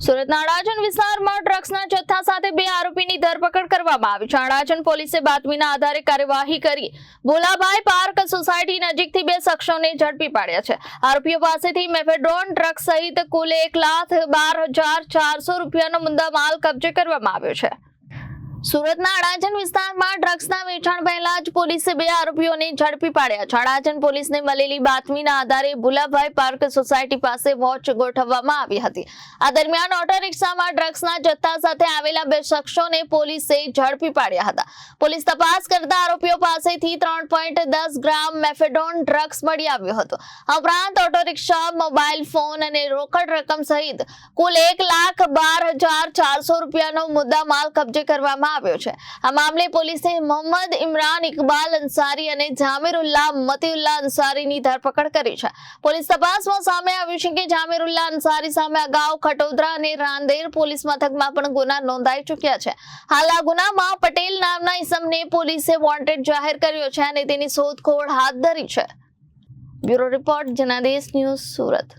સુરતના અડાજણ વિસ્તારમાં ડ્રગ્સના જથ્થા સાથે 2 આરોપીની ધરપકડ કરવામાં આવી છે। અડાજણ પોલીસે બાતમીના આધારે કાર્યવાહી કરી ભોલાભાઈ પાર્ક સોસાયટી નજીકથી 2 શખ્સોને ઝડપી પાડ્યા છે। આરોપીઓ પાસેથી મેફેડ્રોન ડ્રગ્સ સહિત કુલ 1,12,400 રૂપિયાનો મુદ્દામાલ કબજે કરવામાં આવ્યો છે। સુરતના અડાજણ વિસ્તારમાં ડ્રગ્સના વેચાણ પહેલા જ પોલીસે 2 આરોપીઓને ઝડપી પાડ્યા છે। અડાજણ પોલીસને મળેલી બાતમીના આધારે ભોલાભાઈ પાર્ક સોસાયટી પાસે વોચ ગોઠવવામાં આવી હતી। આ દરમિયાન ઓટો રિક્ષામાં ડ્રગ્સના જથ્થા સાથે આવેલા 2 શખ્સોને પોલીસે ઝડપી પાડ્યા હતા। પોલીસ તપાસ કરતા આરોપીઓ પાસેથી 3.10 ગ્રામ મેફેડોન ડ્રગ્સ મળી આવ્યો હતો। આ ઉપરાંત ઓટો રિક્ષા, મોબાઈલ ફોન અને રોકડ રકમ સહિત કુલ 1,12,400 રૂપિયાનો મુદ્દામાલ કબજે કરવામાં આવ્યો છે। આ મામલે પોલીસે મોહમ્મદ ઇમરાન ઇકબાલ અંસારી અને જામીરુલ્લાહ મતીઉલ્લાહ અંસારીની ધરપકડ કરી છે। પોલીસ તપાસમાં સામે આવ્યું છે કે જામીરુલ્લાહ અંસારી સામે અગાઉ ખટોદરા અને રાંદેર પોલીસ મથકમાં પણ ગુના નોંધાઈ ચૂક્યા છે। હાલ આ ગુનામાં પટેલ નામના ઇસમને પોલીસે વોન્ટેડ જાહેર કર્યો છે અને તેની શોધખોળ હાથ ધરી છે। Bureau report Janadesh news Surat.